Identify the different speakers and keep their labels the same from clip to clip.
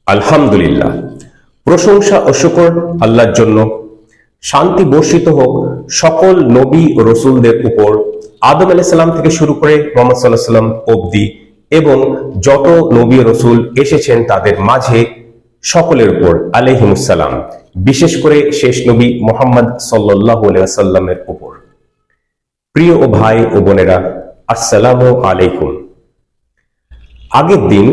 Speaker 1: আলহামদুলিল্লাহ, প্রশংসা ও শুকর আল্লাহর জন্য। শান্তি বর্ষিত হোক সকল নবী ও রসুলদের উপর, আদম আলাইহিস সালাম থেকে শুরু করে মুহাম্মদ সাল্লাল্লাহু আলাইহি ওয়াসাল্লাম অবধি, এবং যত নবী ও রসুল এসেছেন তাদের মাঝে সকলের উপর আলাইহিমুস সালাম, বিশেষ করে শেষ নবী মুহাম্মদ সাল্লাল্লাহু আলাইহি ওয়াসাল্লামের উপর। প্রিয় ও ভাই ও বোনেরা, আসসালামু আলাইকুম। আগের দিন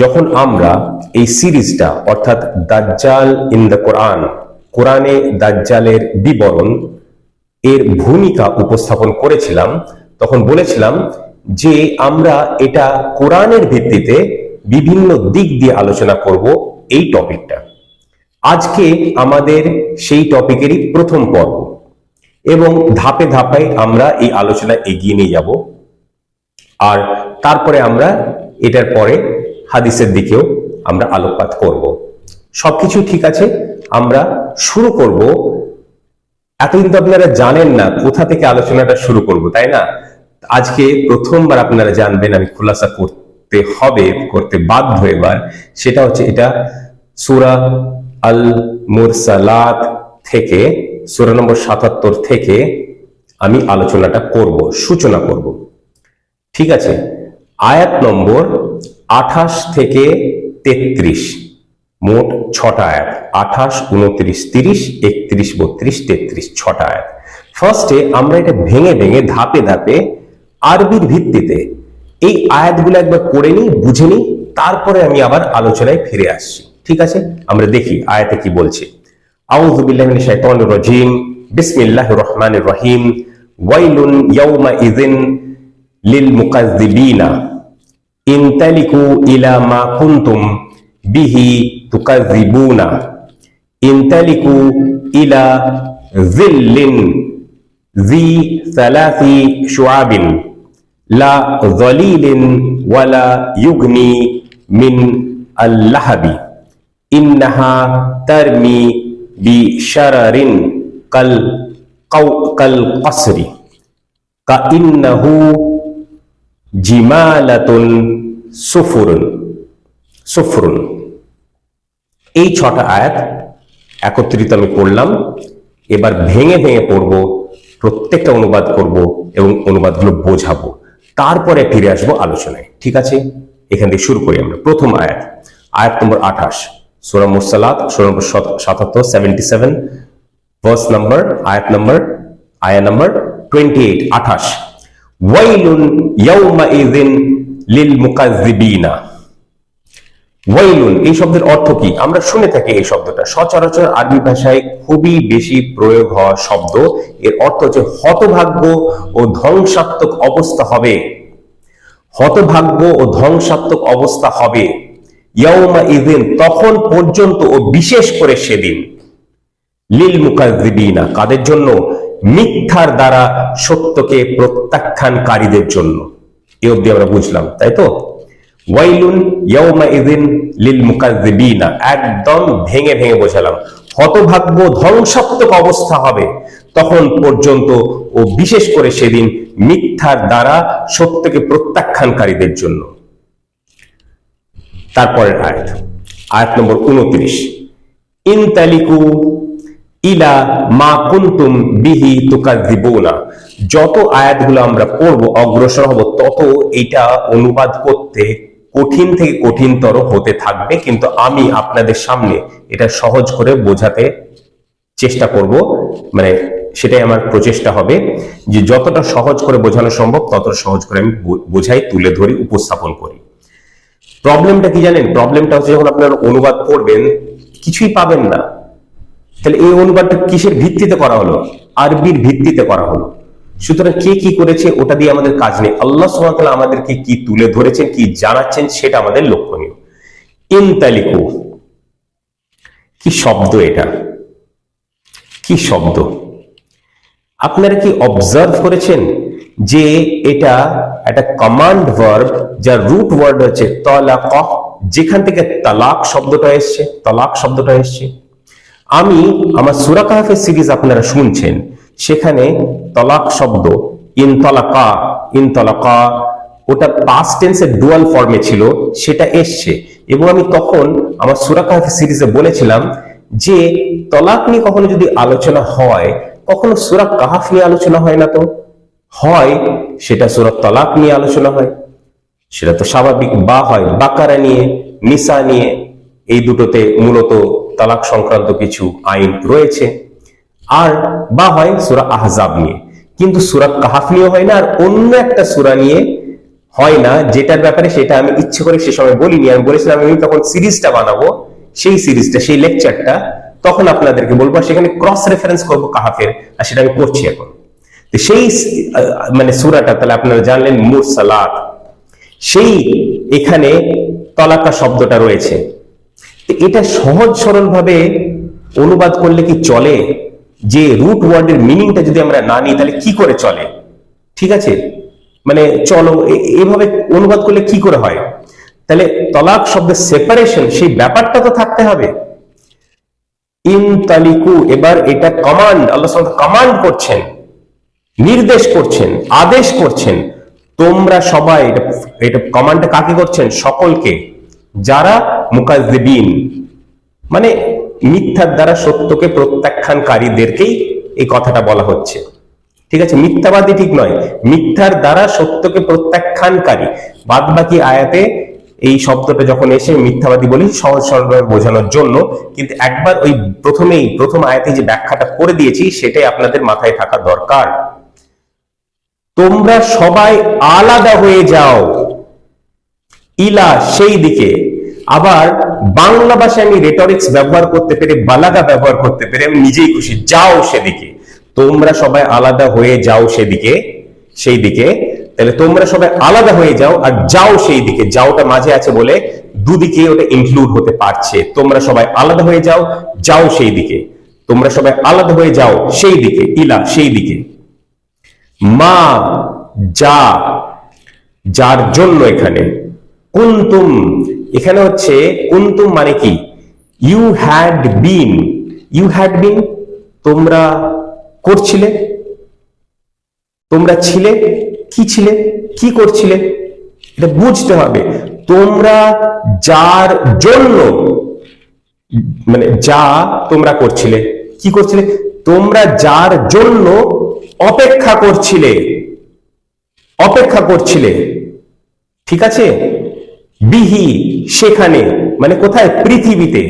Speaker 1: যখন আমরা এই সিরিজটা অর্থাৎ দাজ্জাল ইন দ্য কোরআন, কোরআনে দাজ্জালের বিবরণ এর ভূমিকা উপস্থাপন করেছিলাম, তখন বলেছিলাম যে আমরা এটা কোরআনের ভিত্তিতে বিভিন্ন দিক দিয়ে আলোচনা করব এই টপিকটা। আজকে আমাদের সেই টপিকেরই প্রথম পর্ব, এবং ধাপে ধাপে আমরা এই আলোচনা এগিয়ে নিয়ে যাব। আর তারপরে আমরা এটার পরে হাদিসের দিকেও আমরা আলোকপাত করব। সবকিছু ঠিক আছে, আমরা শুরু করব। এতদিন তো আপনারা জানেন না কোথা থেকে আলোচনাটা শুরু করব, তাই না? আজকে প্রথমবার আপনারা জানবেন, আমি খুলাসা করতে বাধ্য এবার। সেটা হচ্ছে এটা সূরা আল মুরসালাত থেকে, সূরা নম্বর ৭৭ থেকে আমি আলোচনাটা করব, সূচনা করব। ঠিক আছে, আয়াত নম্বর ২৮ থেকে ৩৩, মোট ৬টা আয়াত। ২৮, ২৯, ৩০, ৩১, ৩২, ৩৩, ৬টা আয়াত। ফার্স্টে আমরা এটা ভেঙে ভেঙে ধাপে ধাপে আরবির ভিত্তিতে এই আয়াতগুলো একবার পড়ে নিই, বুঝে নিই, তারপরে আমি আবার আলোচনায় ফিরে আসছি। ঠিক আছে, আমরা দেখি আয়াতে কি বলছে। আউযু বিল্লাহি মিনাশ শাইতানির রাজীম, বিসমিল্লাহির রহমানির রহিম। ওয়াইলুন ইয়াউমাইযিন লিল মুকাজ্জিবিনা ইনতালিকু ইলা মা কুনতুম বিহি তুকাজ্জিবুনা ইনতালিকু ইলা যিল্লিন জি সালাসি শুআবিন লা যালিলিন ওয়ালা ইউগনি মিন আল-লাহাবি ইন্নাহা তারমি বিশারারিন কাল কসরি কাইন্নাহু জিমালাতুন সুফরুন। এই ৬টা আয়াত একত্রিত আমি পড়লাম। এবার ভেঙে ভেঙে পড়ব, প্রত্যেকটা অনুবাদ করব এবং অনুবাদগুলো বোঝাবো, তারপরে ফিরে আসবো আলোচনায়। ঠিক আছে, এখান থেকে শুরু করি আমরা। প্রথম আয়াত, আয়াত নম্বর ২৮, সূরা মুরসালাত, সূরা নম্বর ৭৭, 77, ভার্স নাম্বার, আয়াত নম্বর 28, ২৮। ওয়াইলুন ইয়াউমাইযিন লিল মুকাজ্জিবিনা। ওয়াইলুন এই শব্দের অর্থ কি? আমরা শুনে থাকি এই শব্দটা সচরাচর আরবি ভাষায় খুবই বেশি প্রয়োগ হওয়া শব্দ। এর অর্থ হচ্ছে হতভাগ্য ও ধ্বংসাত্মক অবস্থা হবে। হতভাগ্য ও ধ্বংসাত্মক অবস্থা হবে। ইয়াউমাইযিন তখন পর্যন্ত ও বিশেষ করে সেদিন। লিল মুকাজ্জিবিনা কাদের জন্য? মিথ্যার দ্বারা সত্যকে প্রত্যাখ্যানকারীদের জন্য। এই অবধি আমরা বুঝলাম, তাই তো? ওয়াইলুন ইয়াউমাইযিন লিল মুকাজ্জিবিনা, একদম ভেঙে ভেঙে বোঝালাম। হতভাগ্য ধ্বংসাত্মক অবস্থা হবে তখন পর্যন্ত ও বিশেষ করে সেদিন মিথ্যার দ্বারা সত্যকে প্রত্যাখ্যানকারীদের জন্য। তারপরের আয়াত, আয়াত নম্বর ২৯। ইনতালিকু ইলা মা কুনতুম বিহি তুকাজ্জিবুনা। যত আয়াতগুলো আমরা পড়ব, অগ্রসর হব, তত এটা অনুবাদ করতে কঠিন থেকে কঠিনতর হতে থাকবে, কিন্তু আমি আপনাদের সামনে এটা সহজ করে বোঝাতে চেষ্টা করব। মানে সেটাই আমার প্রচেষ্টা হবে যে যতটা সহজ করে বোঝানো সম্ভব ততটা সহজ করে আমি বোঝাই, তুলে ধরি, উপস্থাপন করি। প্রবলেমটা কি জানেন? প্রবলেমটা হচ্ছে যখন আপনারা অনুবাদ করবেন কিছুই পাবেন না। তাহলে এই অনুবাদটা কিসের ভিত্তিতে করা হলো? আরবির ভিত্তিতে করা হলো। সুতরাং কে কি করেছে ওটা দিয়ে আমাদের কাজ নেই। আল্লাহ সুবহানাহু ওয়া তাআলা আমাদেরকে কি তুলে ধরেছেন, কি জানাচ্ছেন, সেটা আমাদের লক্ষণীয়। ইনতালিকু, কি শব্দ এটা! কি শব্দ! আপনারা কি অবজার্ভ করেছেন যে এটা একটা কমান্ড ভার্ব, যার রুট ওয়ার্ড হচ্ছে তালাক, যেখান থেকে তালাক শব্দটা এসছে। আমি আমার সূরা কাহফের সিরিজ আপনারা শুনছেন, সেখানে তালাক শব্দ ইনতালাকা ওটা পাস্ট টেন্সের ডুয়াল ফর্মে ছিল, সেটা এসছে। এবং আমি তখন আমার সূরা কাহফ সিরিজে বলেছিলাম যে তলাক নিয়ে কখনো যদি আলোচনা হয়, কখনো সূরা কাহফ নিয়ে আলোচনা হয় না, তো হয় সেটা সূরা তলাক নিয়ে আলোচনা হয়, সেটা তো স্বাভাবিক, বা হয় বাকারা নিয়ে, নিসা নিয়ে, এই দুটোতে মূলত তালাক সংক্রান্ত কিছু আইন রয়েছে, আর বা হয় সূরা আহজাব নিয়ে। কিন্তু সূরা কাহফ নিয়ে হয় না, আর অন্য একটা সূরা নিয়ে হয় না, যেটার ব্যাপারে সেটা আমি ইচ্ছে করে সে সময় বলিনি। আমি বলেছিলাম আমি তখন সিরিজটা বানাবো, সেই সিরিজটা, সেই লেকচারটা তখন আপনাদেরকে বলবো, সেখানে ক্রস রেফারেন্স করবো কাহফের, আর সেটা আমি করছি এখন। তো সেই মানে সূরাটা তাহলে আপনারা জানলেন মুরসালাত, সেই এখানে তলাকা শব্দটা রয়েছে। এটা সহজ সরল ভাবে অনুবাদ করলে কি চলে? যে রুট ওয়ার্ডের মিনিংটা যদি আমরা না নিই তাহলে কি করে চলে? ঠিক আছে, মানে চলো এভাবে অনুবাদ করলে কি করে হয়? তাহলে তলাক শব্দের সেপারেশন, সেই ব্যাপারটা তো থাকতে হবে। ইনতালিকু, এবার এটা কমান্ড, আল্লাহ সুবহানাহু ওয়া তাআলা কমান্ড করছেন, নির্দেশ করছেন, আদেশ করছেন, তোমরা সবাই, এটা কমান্ডটা কাকে করছেন? সকলকে, যারা মুকাজ্জিবিন মানে মিথ্যার দ্বারা সত্যকে প্রত্যাখ্যানকারীদেরকেই এই কথাটা বলা হচ্ছে। ঠিক আছে, মিথ্যাবাদী ঠিক নয়, মিথ্যার দ্বারা সত্যকে প্রত্যাখ্যানকারী। বাদ বাকি আয়াতে এই শব্দটা যখন এসে মিথ্যাবাদী বলি সহজ সরলভাবে বোঝানোর জন্য, কিন্তু একবার ওই প্রথম আয়াতে যে ব্যাখ্যাটা করে দিয়েছি সেটাই আপনাদের মাথায় থাকা দরকার। তোমরা সবাই আলাদা হয়ে যাও, ইলা সেই দিকে। আবার বাংলা ভাষায় আমি রেটরিক্স ব্যবহার করতে পেরে, বালাগা ব্যবহার করতে পেরে আমি নিজেই খুশি, যাও সেদিকে। তোমরা সবাই আলাদা হয়ে যাও সেদিকে, সেই দিকে। তাহলে তোমরা সবাই আলাদা হয়ে যাও আর যাও সেই দিকে, যাওটা মাঝে আছে বলে দুদিকে ওটা ইনক্লুড হতে পারছে। তোমরা সবাই আলাদা হয়ে যাও, যাও সেই দিকে, তোমরা সবাই আলাদা হয়ে যাও সেই দিকে, ইলা সেই দিকে। মা যা, যার জন্য, এখানে কুনতুম, এখানে হচ্ছে কুনতুম মানে কি? You had been, you had been তোমরা করছিলে, তোমরা ছিলে, কি ছিলে, কি করছিলে, এটা বুঝতে হবে। তোমরা যার জন্য, মানে যা তোমরা করছিলে, কি করছিলে? তোমরা যার জন্য অপেক্ষা করছিলে, অপেক্ষা করছিলে। ঠিক আছে, বিহি সেখানে, মানে কোথায়? পৃথিবীতে।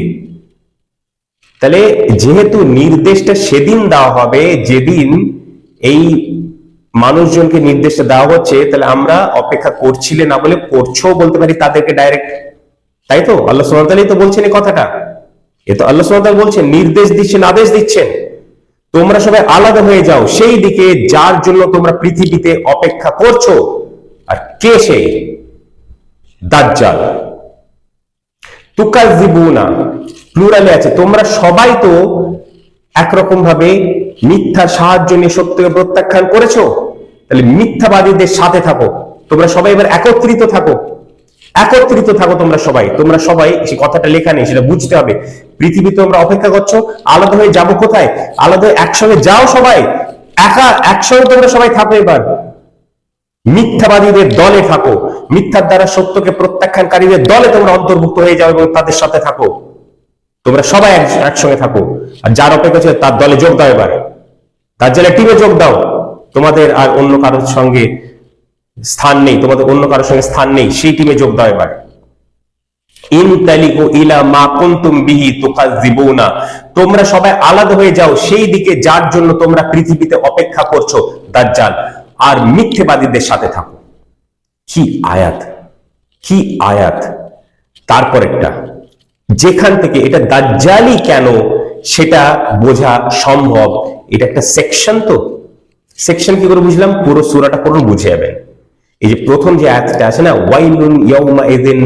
Speaker 1: তাহলে যেহেতু নির্দেশটা সেদিন দেওয়া হবে যেদিন এই মানুষজনকে নির্দেশটা দেওয়া হচ্ছে, তাহলে আমরা অপেক্ষা করছিলে না বলে করছো বলতে পারি তাদেরকে ডাইরেক্ট, তাই তো? আল্লাহ সুবহানাহু ওয়া তাআলাই তো বলছেন এই কথাটা, এ তো আল্লাহ সুবহানাহু ওয়া তাআলা বলছেন, নির্দেশ দিচ্ছেন, আদেশ দিচ্ছেন, তোমরা সবাই আলাদা হয়ে যাও সেই দিকে যার জন্য তোমরা পৃথিবীতে অপেক্ষা করছো। আর কে সে? দাজ্জাল। তুকাজ্জিবুনা প্লুরালে আছে, তোমরা সবাই তো একরকম ভাবে মিথ্যার সাহায্য নিয়ে সত্যকে প্রত্যাখ্যান করেছো, তাহলে মিথ্যাবাদীদের সাথে থাকো, তোমরা সবাই এবার একত্রিত থাকো, একত্রিত থাকো তোমরা সবাই। তোমরা সবাই, সে কথাটা লেখা নেই, সেটা বুঝতে হবে। পৃথিবীতে তোমরা অপেক্ষা করছো, আলাদা হয়ে যাবো কোথায়? আলাদা হয়ে একসঙ্গে যাও সবাই, একসঙ্গে তোমরা সবাই থাকো, এবার মিথ্যাবাদীদের দলে থাকো, মিথ্যার দ্বারা সত্যকে প্রত্যাখ্যানকারীদের দলে তোমরা অন্তর্ভুক্ত হয়ে যাও এবং তাদের সাথে থাকো। তোমরা সবাই একসঙ্গে থাকো, আর যার অপেক্ষা ছিল তার দলে যোগ দাও, এবার তার জেলে টিমে যোগ দাও। তোমাদের আর অন্য কারোর সঙ্গে স্থান নেই, তোমাদের অন্য কারোর সঙ্গে স্থান নেই, সেই টিমে যোগ দাও এবার। ইনতালিকু ইলা মা কুনতুম বিহি তুকাজ্জিবুনা, তোমরা সবাই আলাদা হয়ে যাও সেই দিকে যার জন্য তোমরা পৃথিবীতে অপেক্ষা করছো, দাজ্জাল। আর মিথ্যেবাদীদের সাথে থাকো। কি আয়াত, কি আয়াত! তারপর একটা, যেখান থেকে এটা দাজ্জালি কেন সেটা বোঝা সম্ভব। এটা একটা সেকশন, তো সেকশন কি করে বুঝলাম? পুরো সূরাটা পড়ুন, বুঝে যাবেন। এই যে প্রথম যে আয়াতটা আছে না, ওয়াইলুন ইয়াউমাইযিন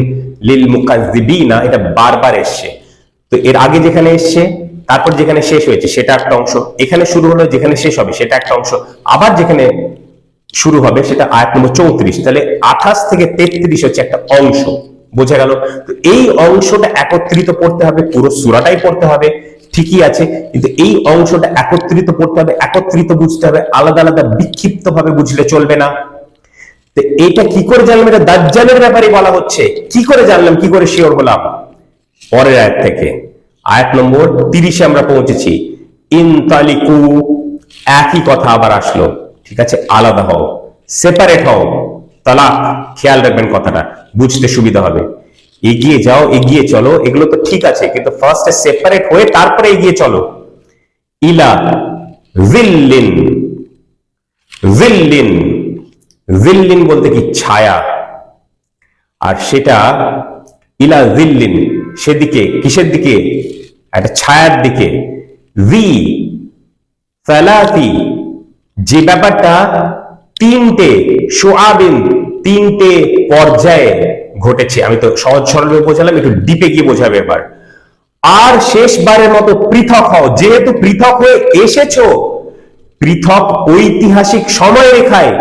Speaker 1: লিল মুকাজ্জিবিনা, এটা বারবার এসছে। তো এর আগে যেখানে এসছে, তারপর যেখানে শেষ হয়েছে সেটা একটা অংশ, এখানে শুরু হলো যেখানে শেষ হবে সেটা একটা অংশ, আবার যেখানে শুরু হবে সেটা আয়াত নম্বর 34। তাহলে 28 থেকে 33 হচ্ছে একটা অংশ, বোঝা গেল? তো এই অংশটা একত্রিত পড়তে হবে, পুরো সূরাটাই পড়তে হবে, ঠিকই আছে, কিন্তু এই অংশটা একত্রিত পড়তে হবে, একত্রিত বুঝতে হবে, আলাদা আলাদা বিক্ষিপ্ত ভাবে বুঝলে চলবে না। তো এটা কি করে জানলাম? এটা দাজ্জালের ব্যাপারে বলা হচ্ছে। কি করে জানলাম, কি করে শিওর হলাম? পরের আয়াত থেকে, আয়াত নম্বর 30-এ আমরা পৌঁছেছি। ইনতালিকু, একই কথা আবার আসলো, ঠিক আছে, আলাদা হও, সেপারেট হও, তালাক, খেয়াল রাখবেন কথাটা, বুঝতে সুবিধা হবে। এগিয়ে যাও, এগিয়ে চলো, এগুলো তো ঠিক আছে, কিন্তু ফার্স্টে সেপারেট হয়ে তারপরে এগিয়ে চলো। ইলা জিল্লিন, জিল্লিন, জিল্লিন বলতে কি ছায়া, আর সেটা ইলা জিল্লিন, সেদিকে, কিসের দিকে, একটা ছায়ার দিকে। জি সালাতি, যে ব্যাপারটা তিনটে শুআবিন, তিনটে পর্যায়ে ঘটেছে। আমি তো সহজ সরলভাবে বোঝালাম, একটু ডিপে গিয়ে বোঝাবে এবার। আর শেষবারের মতো পৃথক হও, যেহেতু পৃথক হয়ে এসেছো, পৃথক ঐতিহাসিক সময় রেখায়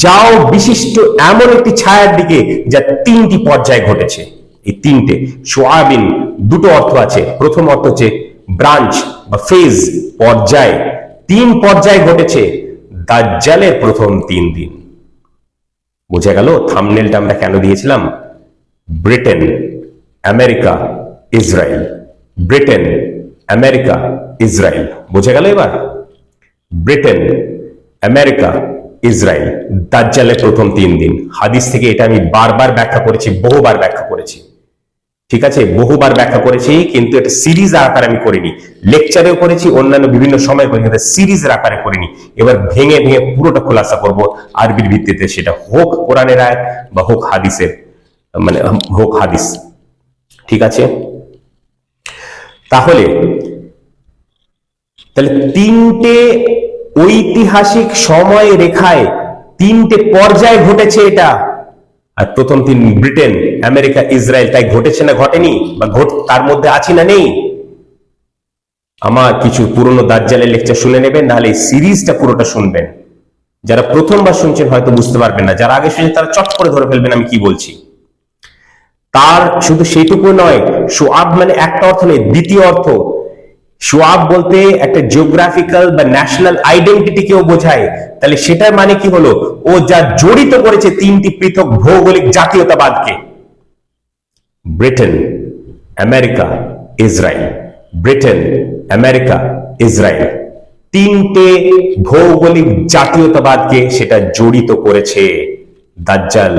Speaker 1: যাও বিশিষ্ট এমন একটি ছায়ার দিকে যা তিনটি পর্যায়ে ঘটেছে। এই তিনটে শুআবিন, দুটো অর্থ আছে। প্রথম অর্থ হচ্ছে ব্রাঞ্চ বা ফেজ, পর্যায়, তিন পর্যায়ে ঘটেছে দাজ্জালের প্রথম 3 দিন। বোঝা গেল থাম্বনেলটা আমরা কেন দিয়েছিলাম? Britain, America, Israel, Britain, America, Israel. বোঝা গেল এবার? ব্রিটেন, আমেরিকা, ইসরায়েল, দাজ্জালের প্রথম 3 দিন। হাদিস থেকে এটা আমি বারবার ব্যাখ্যা করেছি, বহুবার ব্যাখ্যা করেছি, ঠিক আছে, বহুবার ব্যাখ্যা করেছি, কিন্তু এটা সিরিজ আকারে আমি করিনি। লেকচারেও করেছি, অন্যান্য বিভিন্ন সময় করেছি, সিরিজের আকারে করিনি। এবার ভেঙে ভেঙে পুরোটা খোলাসা করব আরবির ভিত্তিতে, সেটা হোক কোরআনের আয়াত বা হোক হাদিসের, মানে হোক হাদিস, ঠিক আছে। তাহলে তিনটে ঐতিহাসিক সময় রেখায় তিনটে পর্যায়ে ঘটেছে এটা। আর প্রথম 3 ব্রিটেন, আমেরিকা, ইসরায়েল, তাই ঘটেছে না ঘটেনি, বা তার মধ্যে আছি না নেই? আমার কিছু পুরনো দাজ্জালের লেকচার শুনে নেবেন, নাহলে এই সিরিজটা পুরোটা শুনবেন। যারা প্রথমবার শুনছেন হয়তো বুঝতে পারবেন না, যারা আগে শুনছেন তারা চট করে ধরে ফেলবেন আমি কি বলছি। তার শুধু সেইটুকু নয়, শুআব মানে একটা অর্থ নেই, দ্বিতীয় অর্থ। শুআব বলতে একটা জিওগ্রাফিক্যাল বা ন্যাশনাল আইডেন্টিটি কেও বোঝায়। তাহলে সেটার মানে কি হলো? ও যা জড়িত করেছে 3টি পৃথক ভৌগোলিক জাতীয়তাবাদকে। Britain, America, Israel, Britain, America, Israel, 3টে ভৌগোলিক জাতীয়তাবাদকে সেটা জড়িত করেছে। দাজ্জাল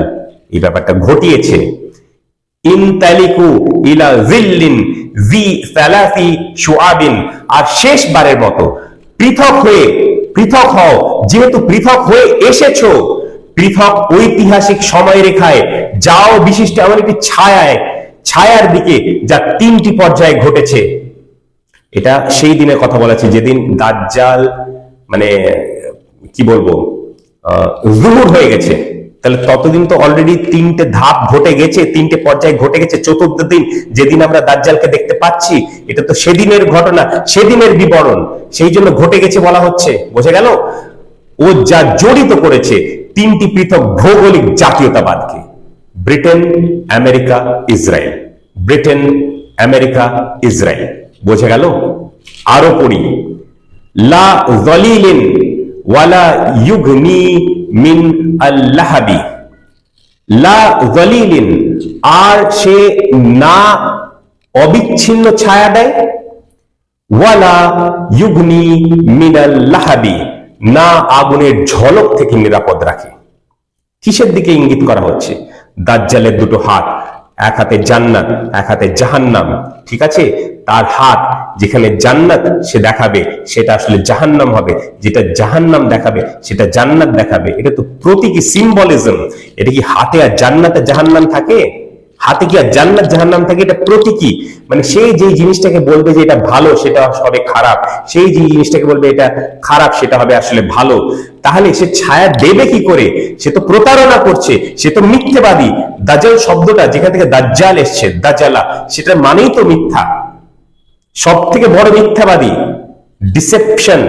Speaker 1: এই ব্যাপারটা ঘটিয়েছে। ইনতালিকু ইলা জিল্লিন জি সালাসি শুআবিন, আর শেষবারের মতো পৃথক হও, যেহেতু পৃথক হয়ে এসেছো, পৃথক ঐতিহাসিক সময় রেখায় যাও বিশিষ্ট এমন একটি ছায়ার দিকে যা 3টি পর্যায়ে ঘটেছে। এটা সেই দিনের কথা বলেছে যেদিন দাজ্জাল, মানে কি বলবো, জুহুর হয়ে গেছে। তাহলে ততদিন তো অলরেডি 3টে ধাপ ঘটে গেছে, 3টে পর্যায়ে ঘটে গেছে। চতুর্থ দিন যেদিন আমরা দাজ্জালকে দেখতে পাচ্ছি, এটা তো সেদিনের ঘটনা, সেদিনের বিবরণ, সেই জন্য ঘটে গেছে বলা হচ্ছে। বোঝা গেল? ও যা জড়িত করেছে 3টি পৃথক ভৌগোলিক জাতীয়তাবাদকে, Britain, America, Israel, Britain, America, Israel. বোঝা গেল? আরো পড়ি, লা যলিলিন ওয়ালা ইউগনি মিন আল্লাহাবি, লা যলিলিন, আর সে না অবিচ্ছিন্ন ছায়া দেয়, ওয়ালা ইউগনি মিন আল্লাহাবি, না আগুনের ঝলক থেকে নিরাপদ রাখে। কিসের দিকে ইঙ্গিত করা হচ্ছে? দাজ্জালের দুটো হাত, এক হাতে জান্নাত, এক হাতে জাহান্নাম, ঠিক আছে। তার হাত যেখানে জান্নাত সে দেখাবে সেটা আসলে জাহান্নাম হবে, যেটা জাহান্নাম দেখাবে সেটা জান্নাত দেখাবে। এটা তো প্রতীকী, সিম্বলিজম। এটা কি হাতে আর জান্নাতে জাহান্নাম থাকে? হাতে কি আর জান্নাত জাহান্নাম থাকে? এটা প্রতীকী। মানে সেই যে জিনিসটাকে বলবে যে এটা ভালো সেটা হবে খারাপ, সেই যে জিনিসটাকে বলবে এটা খারাপ সেটা হবে আসলে ভালো। তাহলে সে ছায়া দেবে কি করে? সে তো প্রতারণা করছে, সে তো মিথ্যেবাদী। দাজ্জাল শব্দটা যেখান থেকে দাজ্জাল এসছে, দাজ্জালা, সেটার মানেই তো মিথ্যা। সব থেকে বড় মিথ্যাবাদী, ডিসেপশন,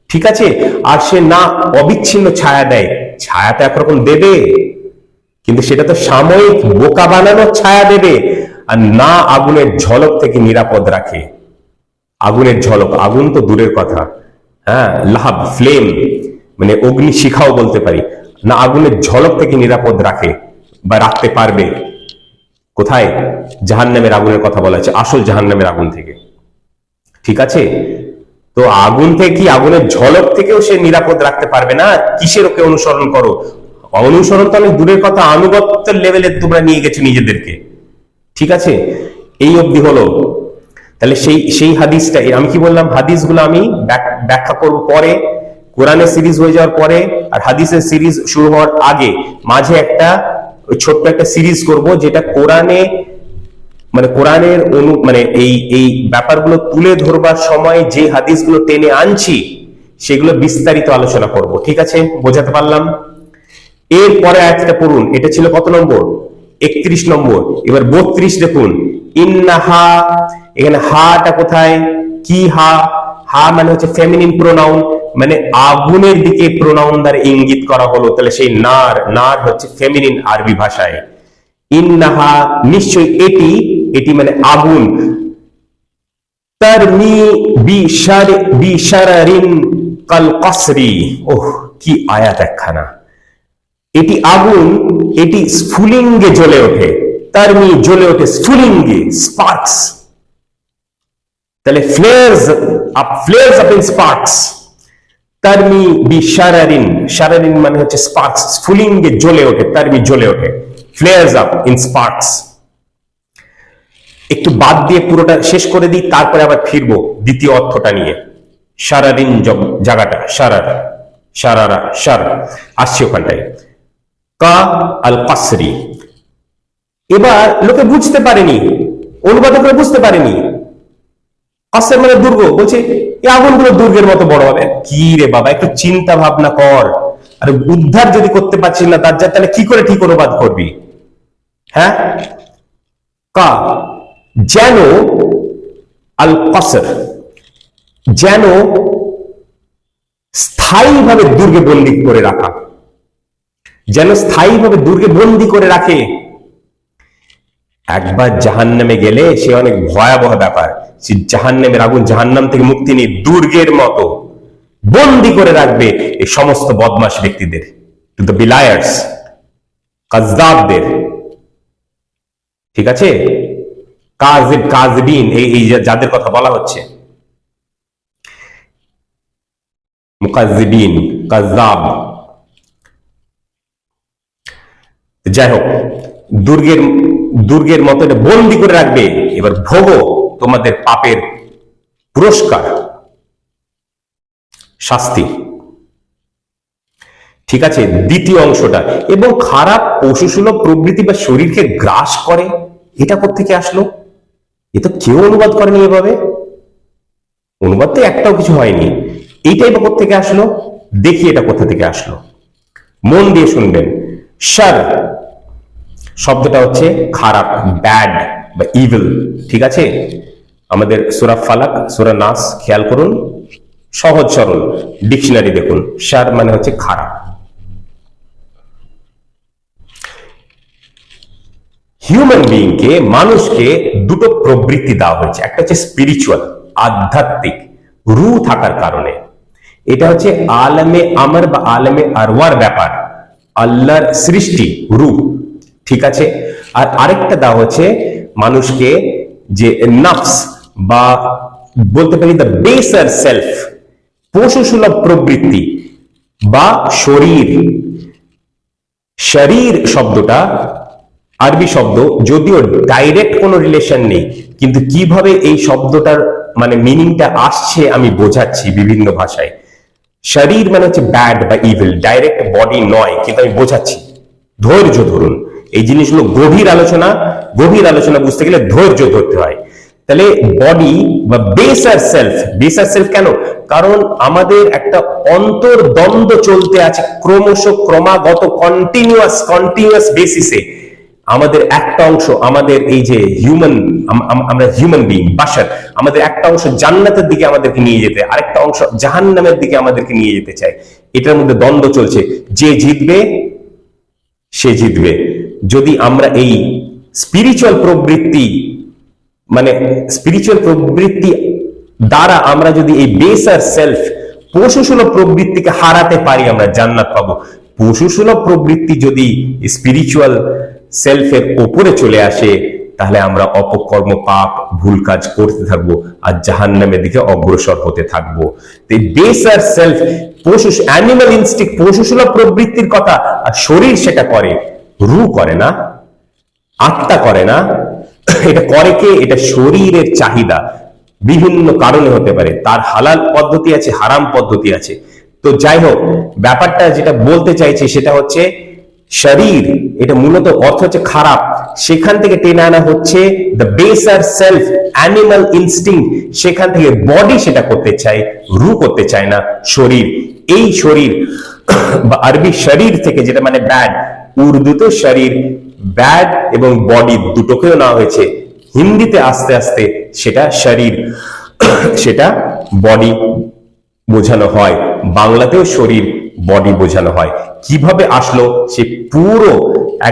Speaker 1: ঠিক আছে। আর সে না অবিচ্ছিন্ন ছায়া দেয়, ছায়াটা একরকম দেবে, কিন্তু সেটা তো সাময়িক বোকা বানানোর ছায়া দেবে, আর না আগুনের ঝলক থেকে নিরাপদ রাখে। আগুনের ঝলক, আগুন তো দূরের কথা, হ্যাঁ, লাহাব, ফ্লেম, মানে অগ্নি শিখাও বলতে পারি না, আগুনের ঝলক থেকে নিরাপদ রাখে বা রাখতে পারবে। কোথায়? জাহান্নামের আগুনের কথা বলা হচ্ছে, আসল জাহান্নামের আগুন থেকে। ঠিক আছে, তো আগুন থেকে কি, আগুনের ঝলক থেকেও সে নিরাপদ রাখতে পারবে না। কিসের ওকে অনুসরণ করো? অনুসরণ তো অনেক দূরের কথা, আনুগত্যের লেভেলে তোমরা নিয়ে গেছো নিজেদেরকে। ঠিক আছে, এই অবধি হলো। তাহলে সেই হাদিসটা, আমি কি বললাম, হাদিসগুলো আমি ব্যাখ্যা করব পরে, কোরআনের সিরিজ হয়ে যাওয়ার পরে আর হাদিসের সিরিজ শুরু হওয়ার আগে মাঝে একটা ছোট্ট একটা সিরিজ করব, যেটা কোরআনে কোরআনের এই ব্যাপারগুলো তুলে ধরবার সময় যে হাদিসগুলো টেনে আনছি সেগুলো বিস্তারিত আলোচনা করব। ঠিক আছে, বোঝাতে পারলাম? এরপরে আয়াতটা পড়ুন, এটা ছিল কত নম্বর? 31 নম্বর। এবার 32 দেখুন, ইন্নাহা, এখানে হাটা কোথায়? কি হা? হা মানে হচ্ছে ফেমিনিন প্রোনাউন, মানে আগুনের দিকে প্রোনাউন দ্বারা ইঙ্গিত করা হলো। তাহলে সেই নার হচ্ছে ফেমিনিন আরবি ভাষায়। ইন্নাহা নিশ্চয় এটি, এটি মানে আগুন, তারমি বিশারারিন কাল কসরি। ওহ, কি আয়াত একখানা! এটি আগুন, এটি স্ফুলিঙ্গে জ্বলে ওঠে। তারমি জ্বলে ওঠে স্ফুলিঙ্গে, স্পার্কস। তাহলে ফ্লেয়ার্স আপ ইন স্পার্কস। তারমি বিশারারিন, শারারিন মানে হচ্ছে স্পার্কস, স্ফুলিঙ্গে জ্বলে ওঠে, তারমি জ্বলে ওঠে, ফ্লেয়ার্স আপ ইন স্পার্কস। একটু বাদ দিয়ে পুরোটা শেষ করে দিই, তারপরে আবার ফিরবো দ্বিতীয় অর্থটা নিয়ে। সারাদিন জায়গাটা সারারা আসছে ওখানটায়, কা আল কাসরি। এবার লোকে বুঝতে পারেনি, অনুবাদকরা বুঝতে পারেনি, কাসর মানে দুর্গ, বলছে এই আগুনগুলো দুর্গের মতো বড় হবে। কি রে বাবা, একটু চিন্তা ভাবনা কর। আর উদ্ধার যদি করতে পারছিস না দাজ্জাল, তাহলে কি করে ঠিক অনুবাদ করবি? হ্যাঁ, কা যেন, আল কাসর যেন স্থায়ীভাবে দুর্গে বন্দী করে রাখা, যেন স্থায়ীভাবে দুর্গে বন্দী করে রাখে। একবার জাহান্নামে গেলে সে অনেক ভয়াবহ ব্যাপার। সে জাহান্নামের আগুন, জাহান্নাম থেকে মুক্তি নিয়ে দুর্গের মতো বন্দী করে রাখবে এই সমস্ত বদমাশ ব্যক্তিদের, দ্য বিলায়ার্স, কাযযাবদের। ঠিক আছে, কাযিবিন, এই যাদের কথা বলা হচ্ছে, মুকাযযিবিন, কাযযাব। যাই হোক, দুর্গের মতো বন্দি করে রাখবে। এবার ভোগো তোমাদের পাপের পুরস্কার, শাস্তি। ঠিক আছে, দ্বিতীয় অংশটা। এবং খারাপ পশুসুলভ প্রবৃত্তি বা শরীরকে গ্রাস করে, এটা কোত্থেকে আসলো? এ তো কেউ অনুবাদ করেনি এভাবে, অনুবাদ তো একটাও কিছু হয়নি। এইটাই বা কোত্থেকে আসলো? দেখি এটা কোথা থেকে আসলো, মন দিয়ে শুনবেন। শার শব্দটা হচ্ছে খারাপ, ব্যাড বা ইভিল। ঠিক আছে, আমাদের সূরা ফালাক, সূরা নাস খেয়াল করুন, সহজ সরল ডিকশনারি দেখুন। শার মানে হচ্ছে খারাপ। হিউম্যান বিইংকে, মানুষকে দুটো প্রবৃত্তি দেওয়া হয়েছে। একটা হচ্ছে স্পিরিচুয়াল, আধ্যাত্মিক, রূহ থাকার কারণে। এটা হচ্ছে আলমে আমর বা আলমে আরওয়ার ব্যাপার, আল্লাহর সৃষ্টি, রূহ। ঠিক আছে, আর আরেকটা দেওয়া হচ্ছে মানুষকে যে নফস বা বলতে পারি দ্য বেসার সেলফ, পশুসুলভ প্রবৃত্তি বা শরীর। শরীর শব্দটা আরবি শব্দ, যদিও ডাইরেক্ট কোনো রিলেশন নেই, কিন্তু কিভাবে এই শব্দটার মিনিংটা আসছে আমি বোঝাচ্ছি বিভিন্ন ভাষায়। শরীর মানে হচ্ছে ব্যাড বা ইভিল, ডাইরেক্ট বডি নয়, কিন্তু আমি বোঝাচ্ছি। ধৈর্য ধরুন, এই জিনিসগুলো গভীর আলোচনা বুঝতে গেলে ধৈর্য ধরতে হয়। তাহলে বডি বা বেসার সেলফ কেন? কারণ আমাদের একটা অন্তর্দ্বন্দ্ব চলতে আছে ক্রমাগত, কন্টিনিউয়াস বেসিসে। আমাদের একটা অংশ, আমাদের এই যে আমরা হিউম্যান বিইং, বাশার, আমাদের একটা অংশ জান্নাতের দিকে আমাদেরকে নিয়ে যেতে, আরেকটা অংশ জাহান্নামের দিকে আমাদেরকে নিয়ে যেতে চায়। এটার মধ্যে দ্বন্দ্ব চলছে, যে জিতবে সে জিতবে। যদি আমরা এই স্পিরিচুয়াল প্রবৃত্তি দ্বারা আমরা যদি এই বেসার সেলফ, পশুসুলভ প্রবৃত্তিকে হারাতে পারি, আমরা জান্নাত পাবো। পশুসুলভ প্রবৃত্তি যদি স্পিরিচুয়াল সেলফের উপরে চলে আসে, তাহলে আমরা অপকর্ম, পাপ, ভুল কাজ করতে থাকবো আর জাহান্নামের দিকে অগ্রসর হতে থাকবো। বেসার সেলফ, পশু, অ্যানিমাল ইনস্টিংক্ট, পশুসুলভ প্রবৃত্তির কথা, আর শরীর সেটা করে, রু করে না, আত্মা করে না। এটা করে কে? এটা শরীরের চাহিদা, বিভিন্ন কারণে হতে পারে, তার হালাল পদ্ধতি আছে, হারাম পদ্ধতি আছে। তো যাই হোক, ব্যাপারটা যেটা বলতে চাইছি সেটা হচ্ছে শরীর, এটা মূলত অর্থ হচ্ছে খারাপ, সেখান থেকে টেনে আনা হচ্ছে দ্য বেসার সেলফ, অ্যানিমাল ইনস্টিংক্ট, সেখান থেকে বডি সেটা করতে চায়, রু করতে চায় না, শরীর। এই শরীর বা আরবি শরীর থেকে, যেটা মানে ব্যাড, উর্দুতে শরীর, ব্যাড এবং বডি দুটোকেও নেওয়া হয়েছে, হিন্দিতে আস্তে আস্তে সেটা শরীর, সেটা বডি বোঝানো হয়, বাংলাতেও শরীর, বডি বোঝানো হয়। কিভাবে আসলো সে পুরো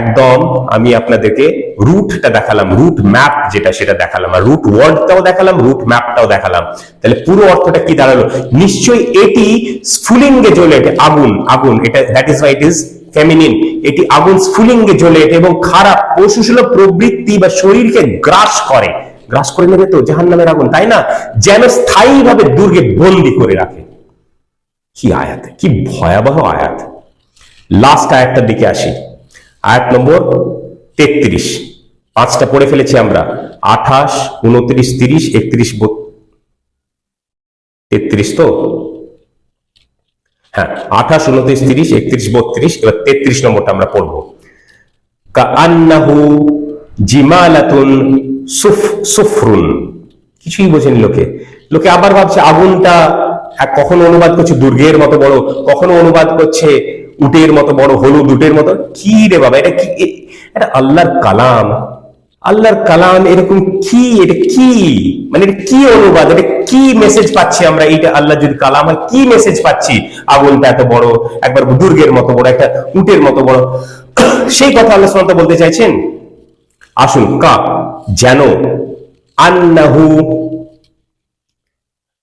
Speaker 1: একদম আমি আপনাদেরকে রুটটা দেখালাম, রুট ম্যাপ যেটা সেটা দেখালাম, আর রুট ওয়ার্ডটাও দেখালাম, রুট ম্যাপটাও দেখালাম। তাহলে পুরো অর্থটা কি দাঁড়ালো? নিশ্চয়ই এটি স্ফুলিঙ্গে জ্বলে ওঠে, আগুন, আগুন, এটা that is why it is feminine. এটি আগুন স্ফুলিঙ্গে জ্বলে ওঠে এবং খারাপ পশুসুলভ প্রবৃত্তি বা শরীরকে গ্রাস করে, গ্রাস করে নেবে তো জাহান্নামের আগুন, তাই না? যেন স্থায়ীভাবে দুর্গে বন্দী করে রাখে। কি আয়াত, কি ভয়াবহ আয়াত। লাস্ট আয়াতটার দিকে আসি, আয়াত নম্বর 33। পাঁচটা পড়ে ফেলেছি আমরা, 28, 29, 30, 31, 33 তো, হ্যাঁ, 28, 29, 30, 31, 32। এবার 33 নম্বরটা আমরা পড়বো। কাআন্নাহু জিমালাতুন সুফরুন। কিছুই বোঝেনি লোকে, লোকে আবার ভাবছে আগুনটা, কখনো অনুবাদ করছে দুর্গের মতো বড়, কখনো অনুবাদ করছে উটের মতো বড়, হলুদ উটের মতো। কি রে বাবা, এটা কি? এটা আল্লাহর কালাম, আল্লাহর কালাম, এরকম কি? এটা কি মানে, এটা কি অনুবাদ, এটা কি মেসেজ পাচ্ছি আমরা? এইটা আল্লাহ যদি কালাম হয়, কি মেসেজ পাচ্ছি? আগুনটা এত বড়, একবার দুর্গের মতো বড়, একটা উটের মতো বড়, সেই কথা আল্লাহ সুবহানাহু ওয়া তাআলা বলতে চাইছেন। আসুন, কা যেন, আন্নাহু,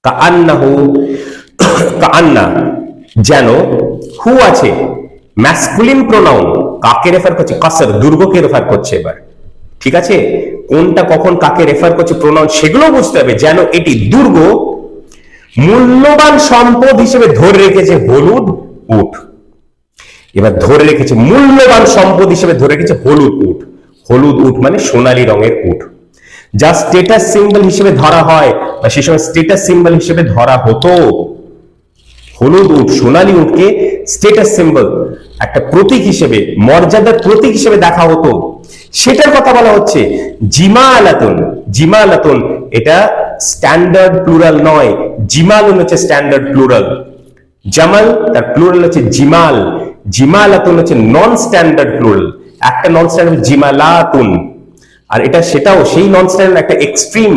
Speaker 1: কাআন্নাহু, কাআন্না যেন, হু আছে, ম্যাসকুলিন প্রোনাউন, কাকে রেফার করছে? কাসর, দুর্গকে রেফার করছে। এবার ঠিক আছে, কোনটা কখন কাকে রেফার করছে প্রোনাউন সেগুলো বুঝতে হবে। যেন এটি দুর্গ মূল্যবান সম্পদ হিসেবে ধরে রেখেছে হলুদ উট। এবার ধরে রেখেছে মূল্যবান সম্পদ হিসেবে ধরে রেখেছে হলুদ উট। হলুদ উট মানে সোনালী রঙের উট, যা স্টেটাস সিম্বল হিসেবে ধরা হয়, বা সে সময় স্টেটাস সিম্বল হিসেবে ধরা হতো। হলুদ উট, সোনালী উটকে স্টেটাস সিম্বল, একটা প্রতীক হিসেবে, মর্যাদার প্রতীক হিসেবে দেখা হতো, সেটার কথা বলা হচ্ছে। জিমালাতুন, জিমালাতুন এটা স্ট্যান্ডার্ড প্লুরাল নয়, জিমালুন হচ্ছে স্ট্যান্ডার্ড প্লুরাল। জামাল তার প্লুরাল হচ্ছে জিমাল, জিমালাতুন হচ্ছে নন স্ট্যান্ডার্ড প্লুরাল, একটা নন স্ট্যান্ডার্ড জিমালাতুন। আর এটা সেটাও সেই নন স্ট্যান্ডার্ড, একটা এক্সট্রিম,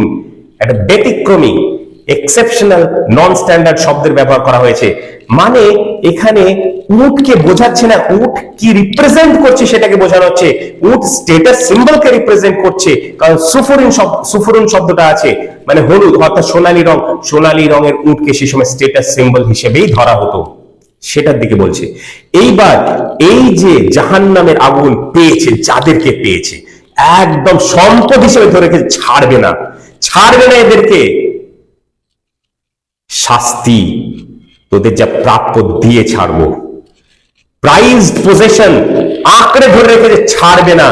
Speaker 1: একটা ব্যতিক্রমী, এক্সেপশনাল নন স্ট্যান্ডার্ড শব্দের ব্যবহার করা হয়েছে। মানে এখানে উটকে বোঝাচ্ছে না, উট কি রিপ্রেজেন্ট করছে সেটাকে বোঝানো হচ্ছে। উট স্টেটাস সিম্বলকে রিপ্রেজেন্ট করছে, কারণ সুফুরুন শব্দটা আছে, মানে হলুদ অর্থাৎ সোনালী রং, সোনালী রঙের উটকে সে সময় স্টেটাস সিম্বল হিসেবেই ধরা হতো, সেটার দিকে বলছে। এইবার এই যে জাহান্নামের আগুন পেয়েছে, যাদেরকে পেয়েছে একদম সম্পদ হিসেবে ধরে রেখেছে, ছাড়বে না, ছাড়বে না এদেরকে। শাস্তি তোদের যা প্রাপ্য দিয়ে ছাড়বো, প্রাইজড পজেশন আঁকড়ে ধরে রেখেছে, ছাড়বে না।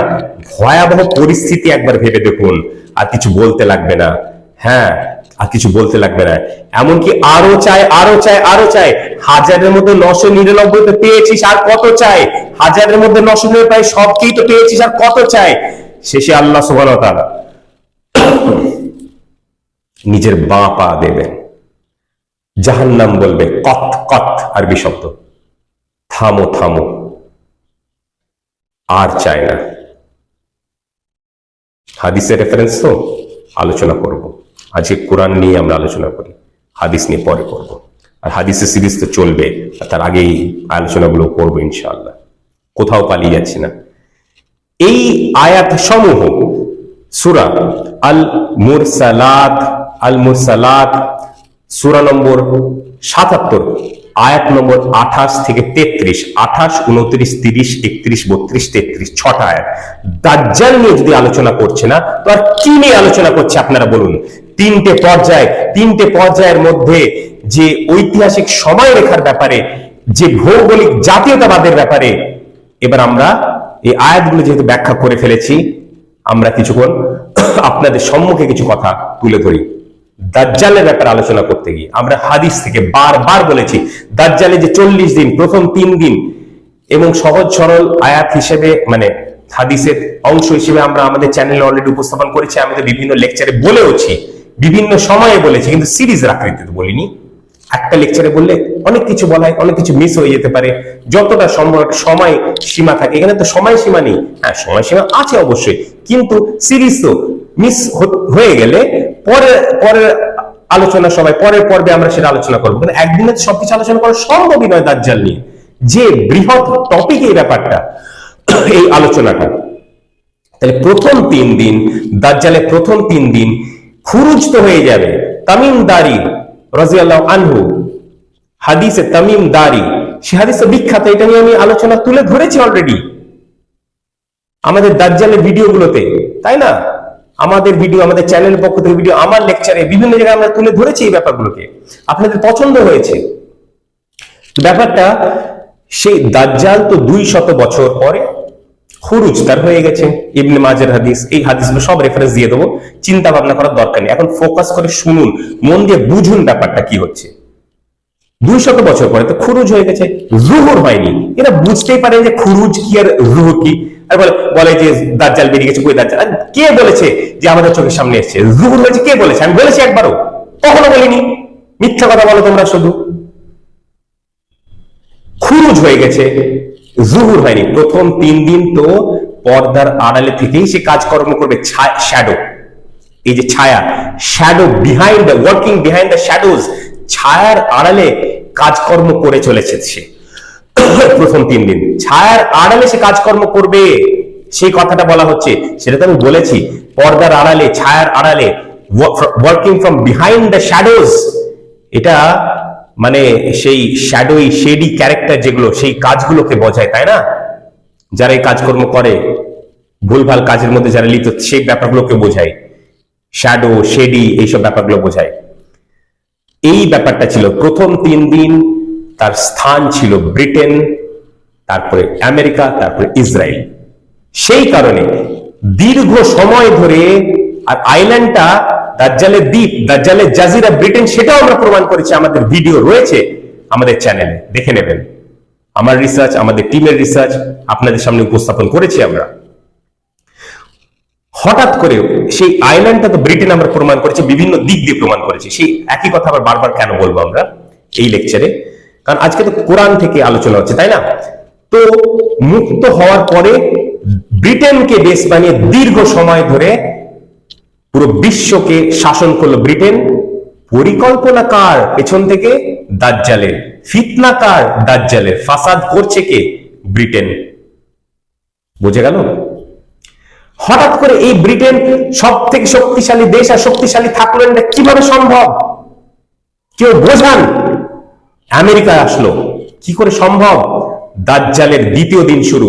Speaker 1: ভয়াবহ পরিস্থিতি একবার ভেবে দেখুন, আর কিছু বলতে লাগবে না। হ্যাঁ, আর কিছু বলতে লাগবে না, এমনকি আরো চায়, আরো চায়, আরো চায়। হাজারের মধ্যে 999 তো পেয়েছিস, আর কত চায়? হাজারের মধ্যে 999 সবকেই তো পেয়েছিস, আর কত চায়? শেষে আল্লাহ সুবহানাহু ওয়া তাআলা নিজের বাঁ পা দেবেন, জাহান্নাম বলবে কত কত, আরবি শব্দ, থামো থামো, আর চায় না। হাদিসের রেফারেন্স তো আলোচনা করব, আজকে কোরআন নিয়ে আমরা আলোচনা করি, হাদিস নিয়ে পরে করব। আর হাদিসের সিরিজ তো চলবে, তার আগেই আলোচনাগুলো করবো ইনশাআল্লাহ, কোথাও পালিয়ে যাচ্ছে না। এই আয়াত সমূহ সূরা আল মুরসালাত, আল মুরসালাত সূরা নম্বর 77, আয়াত নম্বর 28 থেকে 33, 28, 29, 30, 31, 32, 33, 6টা আয়াত। দাজ্জাল নিয়ে যদি আলোচনা করছে না, তো আর কি নিয়ে আলোচনা করছে আপনারা বলুন? তিনটে পর্যায়ের মধ্যে যে ঐতিহাসিক সময়রেখার ব্যাপারে, যে ভৌগোলিক জাতীয়তাবাদের ব্যাপারে, এবার আমরা এই আয়াতগুলো যেহেতু ব্যাখ্যা করে ফেলেছি, আমরা কিছুক্ষণ আপনাদের সম্মুখে কিছু কথা তুলে ধরি। দাজ্জালের ব্যাপারে আলোচনা করতে গিয়ে আমরা হাদিস থেকে বারবার বলেছি, দাজ্জালে যে 40 দিন, প্রথম 3 দিন, এবং সহজ সরল আয়াত হিসেবে, মানে হাদিসের অংশ হিসেবে আমরা আমাদের চ্যানেলে অলরেডি উপস্থাপন করেছি, আমাদের বিভিন্ন লেকচারে বলেওছি, বিভিন্ন সময়ে বলেছি, কিন্তু সিরিজের আকৃতিতে বলিনি। একটা লেকচারে বললে অনেক কিছু বলা হয়, অনেক কিছু মিস হয়ে যেতে পারে। যতটা সম্ভব সময় সীমা থাকে, এখানে তো সময় সীমা নেই। হ্যাঁ, সময় সীমা আছে অবশ্যই, কিন্তু সিরিজ তো মিস হয়ে গেলে পরের আলোচনা, সবাই পরের পর্বে আমরা সেটা আলোচনা করবো। কিন্তু একদিনে সবকিছু আলোচনা করা সম্ভবই নয় দাজ্জাল নিয়ে, যে বৃহৎ টপিক এই ব্যাপারটা, এই আলোচনাটা। তাহলে প্রথম 3 দিন, দাজ্জালের প্রথম 3 দিন খুরুজ তো হয়ে যাবে। তামিম দারি রাদিয়াল্লাহু আনহু, হাদিসে তামিম দারি, সে হাদিসে বিখ্যাত, এটা নিয়ে আমি আলোচনা তুলে ধরেছি অলরেডি আমাদের দাজ্জালের ভিডিওগুলোতে, তাই না? আমাদের ভিডিও, আমাদের চ্যানেলের পক্ষ থেকে ভিডিও, আমার লেকচারে বিভিন্ন জায়গায় আমরা তুলে ধরেছি এই ব্যাপারগুলোকে, আপনাদের পছন্দ হয়েছে। ব্যাপারটা সেই দাজ্জাল তো 200 বছর পরে খুরুজ তার হয়ে গেছে। ইবনে মাজার হাদিস, এই হাদিসগুলো সব রেফারেন্স দিয়ে দেবো, চিন্তা ভাবনা করার দরকার নেই। এখন ফোকাস করে শুনুন, মন দিয়ে বুঝুন ব্যাপারটা কি হচ্ছে। 200 বছর পরে তো খুরুজ হয়ে গেছে, জুহুর হয়নি। এরা বুঝতেই পারে যে খুরুজ কি আর জুহুর কি, আর বলে যে দাজ্জাল বেরিয়ে গেছে। কই দাজ্জাল? কে বলেছে যে আমাদের চোখের সামনে এসেছে? জুহুর হয়েছে কে বলেছে? আমি বলেছি একবারও? কখনো বলিনি। মিথ্যা কথা বলো তোমরা শুধু। খুরুজ হয়ে গেছে, জুহুর হয়নি। প্রথম 3 দিন তো পর্দার আড়ালে থেকেই সে কাজকর্ম করবে। শ্যাডো, এই যে ছায়া, shadow behind, working behind the shadows, ছায়ার আড়ালে কাজকর্ম করে চলেছে সে। প্রথম 3 দিন ছায়ার আড়ালে সে কাজকর্ম করবে, সেই কথাটা বলা হচ্ছে। সেটা তো আমি বলেছি, পর্দার আড়ালে, ছায়ার আড়ালে, working from behind the shadows. এটা মানে সেই শ্যাডোই, শেডি ক্যারেক্টার যেগুলো, সেই কাজগুলোকে বোঝায়, তাই না? যারা এই কাজকর্ম করে, ভুলভাল কাজের মধ্যে যারা লিপ্ত, সেই ব্যাপারগুলোকে বোঝায়। শ্যাডো, শেডি, এইসব ব্যাপারগুলো বোঝায়। এই ব্যাপারটা ছিল প্রথম 3 দিন। তার স্থান ছিল ব্রিটেন, তারপরে আমেরিকা, তারপরে ইসরায়েল। সেই কারণে দীর্ঘ সময় ধরে, আর আইল্যান্ডটা দাজ্জালের দ্বীপ, দাজ্জালের জাজিরা ব্রিটেন, সেটাও আমরা প্রমাণ করেছি, আমাদের ভিডিও রয়েছে আমাদের চ্যানেলে, দেখে নেবেন। আমার রিসার্চ, আমাদের টিমের রিসার্চ আপনাদের সামনে উপস্থাপন করেছি আমরা। হঠাৎ করে সেই আইল্যান্ডটা তো ব্রিটেন আমরা প্রমাণ করেছি, বিভিন্ন দিক দিয়ে প্রমাণ করেছি। সেই একই কথা আবার বারবার কেন বলবো আমরা এই লেকচারে? কারণ আজকে তো কোরআন থেকে আলোচনা হচ্ছে, তাই না? তো মুক্ত হওয়ার পরে ব্রিটেনকে বেস বানিয়ে দীর্ঘ সময় ধরে পুরো বিশ্বকে শাসন করলো ব্রিটেন। পরিকল্পনা কার পেছন থেকে? দাজ্জালের। ফিতনা কার? দাজ্জালের। ফাসাদ করছে কে? ব্রিটেন। বুঝে গেল? হঠাৎ করে এই ব্রিটেন সব থেকে শক্তিশালী দেশ, আর শক্তিশালী থাকলো এটা কিভাবে সম্ভব? কেউ বোঝান। আমেরিকা আসলো, কি করে সম্ভব? দাজ্জালের 2য় দিন শুরু,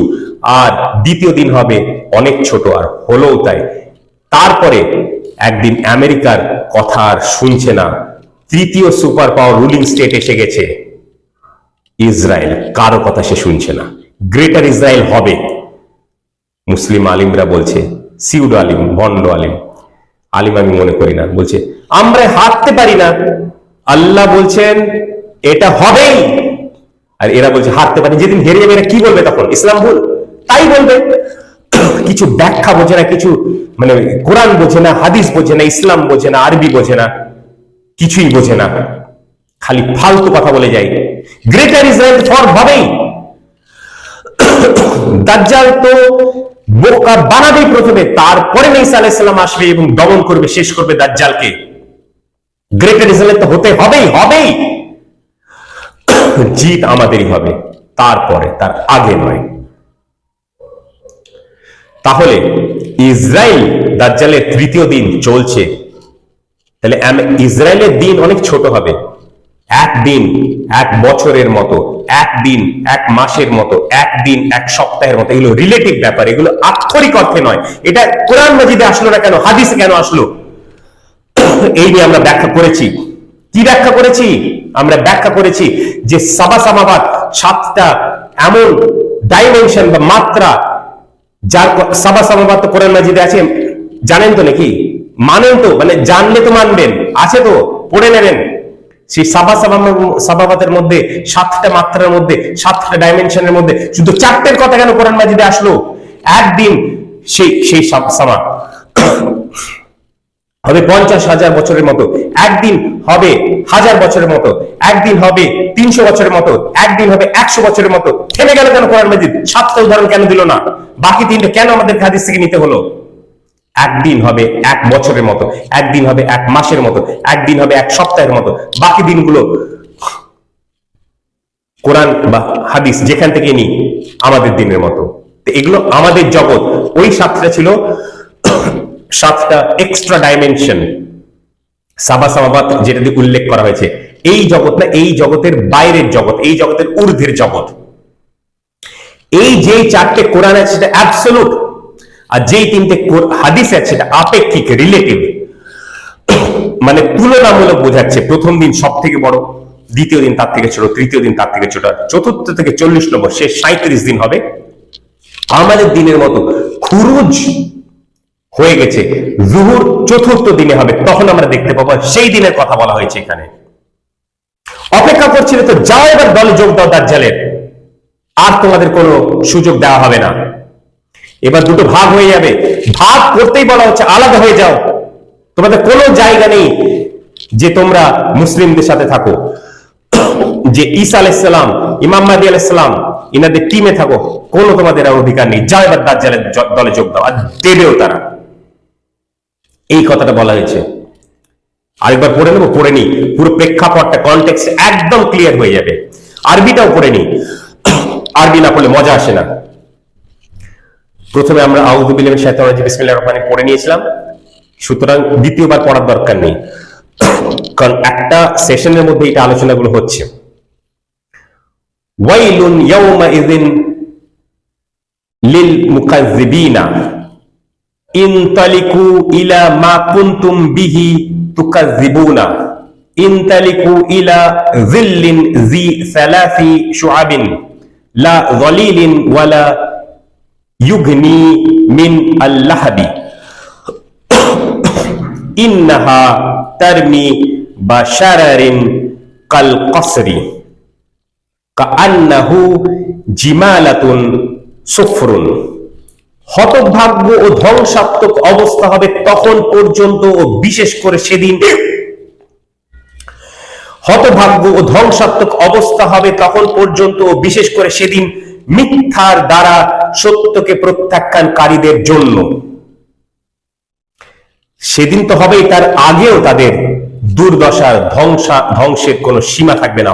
Speaker 1: আর 2য় দিন হবে অনেক ছোট, আর হলোও তাই। তারপরে একদিন আমেরিকার কথা আর শুনছে না, 3য় সুপার পাওয়ার রুলিং স্টেট এসে গেছে, ইসরায়েল। কারো কথা সে শুনছে না। গ্রেটার ইসরায়েল হবে, মুসলিম আলিমরা বলছে, সিউডো আলিম, ভন্ড আলিম, আলিম আমি মনে করি না, বলছে আমরা হারতে পারি না। আল্লাহ বলছেন এটা হবেই, আর এরা বলছে হারতে পারি। যেদিন হেরে যাবে এরা কি বলবে তখন? ইসলাম ভুল, তাই বলবে। কিছু ব্যাখ্যা বোঝে না, কিছু মানে কোরআন বোঝে না, হাদিস বোঝে না, ইসলাম বোঝে না, আরবি বোঝে না, কিছুই বোঝে না, খালি ফালতু কথা বলে যায়। গ্রেটার ইসরায়েল ফর হবেই। দাজ্জাল তো বোকা বানাবেই প্রথমে, তারপরে ঈসা আলাইহিস সালাম আসবে এবং দমন করবে, শেষ করবে দাজ্জালকে। গ্রেটার ইসরায়েল তো হতে হবেই। জিত আমাদেরই হবে, তারপরে, তার আগে নয়। তাহলে ইসরায়েল দাজ্জালের 3য় দিন চলছে, তাহলে ইসরায়েলের দিন অনেক ছোট হবে। একদিন এক বছরের মতো, একদিন এক মাসের মতো, একদিন এক সপ্তাহের মতো, এগুলো রিলেটিভ ব্যাপার, এগুলো আক্ষরিক অর্থে নয়। এটা কোরআন মাজিদে আসলো না কেন, হাদিসে কেন আসলো, এই নিয়ে আমরা ব্যাখ্যা করেছি। কি ব্যাখ্যা করেছি? আমরা ব্যাখ্যা করেছি যে সাবা সামাবাত, 7টা এমন ডাইমেনশন বা মাত্রা, যার সাবা সামাবাত তো কোরআন মাজিদে আছে, জানেন তো নাকি? মানেন তো, মানে জানলে তো মানবেন, আছে তো, পড়ে নেবেন। সেই সাবাবাতের মধ্যে 7টা মাত্রার মধ্যে, 7টা ডাইমেনশনের মধ্যে শুধু 4টের কথা কেন কোরআন মাজিদে আসলো? একদিন সেই সাবা হবে 50,000 বছরের মতো, একদিন হবে 1000 বছরের মতো, একদিন হবে 300 বছরের মতো, একদিন হবে 100 বছরের মতো। থেমে গেল কেন কোরআন মাজিদ? 7টা উদাহরণ কেন দিল না? বাকি 3টে কেন আমাদের হাদিস থেকে নিতে হলো? একদিন হবে 1 বছরের মতো, একদিন হবে 1 মাসের মতো, একদিন হবে 1 সপ্তাহের মতো, বাকি দিনগুলো কোরআন বা হাদিস যেখান থেকে নিই আমাদের দিনের মতো। এগুলো আমাদের জগৎ। ওই 7টা ছিল 7টা এক্সট্রা ডাইমেনশন, সাবা সামাবাত যেটা দিয়ে উল্লেখ করা হয়েছে। এই জগৎ না, এই জগতের বাইরের জগৎ, এই জগতের ঊর্ধ্বের জগৎ। এই যে 4টে কোরআন আছে সেটা অ্যাবসলিউট, আর যেই 3টে হাদিস আছে সেটা আপেক্ষিক, রিলেটিভ, মানে তুলনামূলক বোঝাচ্ছে। প্রথম দিন সব থেকে বড়, দ্বিতীয় দিন তার থেকে ছোট, তৃতীয় দিন তার থেকে ছোট, চতুর্থ থেকে 40 নম্বর, শেষ 37 দিন হবে আমাদের দিনের মতো। খুরুজ হয়ে গেছে, জুহুর 4র্থ দিনে হবে, তখন আমরা দেখতে পাবো। সেই দিনের কথা বলা হয়েছে এখানে। অপেক্ষা করছিলে তো যাও, এবার দলে যোগ দাও দাজ্জালের, আর তোমাদের কোনো সুযোগ দেওয়া হবে না। এবার দুটো ভাগ হয়ে যাবে, ভাগ করতেই বলা হচ্ছে, আলাদা হয়ে যাও, তোমাদের কোনো জায়গা নেই যে তোমরা মুসলিমদের সাথে থাকো, যে ঈসা আলাইহিস সালাম, ইমাম মাহদী আলাইহিস সালাম ইনাদের টিমে থাকো, কোনো তোমাদের আর অধিকার নেই। যাও এবার দাজ্জালের দলে যোগ দাও, আর দেবেও তারা। এই কথাটা বলা হয়েছে। আরেকবার পড়ে নেবো, পড়ে নি, পুরো প্রেক্ষাপটটা, কনটেক্সট একদম ক্লিয়ার হয়ে যাবে। আরবিটাও পড়ে নি, আরবি না পড়লে মজা আসে না। প্রথমে আমরা আউযু বিল্লাহি মিনাশ শাইতানির রাজিম বিসমিল্লাহির রহমানির রহিম পড়ে নিয়েছিলাম, সুতরাং দ্বিতীয়বার পড়ার দরকার নেই, কারণ একটা সেশনের মধ্যে এটা আলোচনাগুলো হচ্ছে। ওয়াইলুন ইয়াউমাইযিন লিল মুকাজ্জিবিনা ইনতালিকু ইলা মা কুনতুম বিহি তুকাজ্জিবুনা ইনতালিকু ইলা যিল্লিন জি সালাসি শুআবিন লা যালিলিন ওয়ালা ইউগনি মিন আল-লাহাবি ইন্নাহা তারমি বাশারারিন কাল কসরি কাআন্নাহু জিমালাতুন সুফরুন। হতভাগ্য ও ধ্বংসাত্মক অবস্থা হবে তখন পর্যন্ত, ও বিশেষ করে সেদিন, হতভাগ্য ও ধ্বংসাত্মক অবস্থা হবে তখন পর্যন্ত, ও বিশেষ করে সেদিন মিথ্যার দ্বারা সত্যকে প্রত্যাখ্যানকারীদের জন্য। সেদিন তো হবেই, তার আগেও তাদের দুর্দশার, ধ্বংসের কোনো সীমা থাকবে না।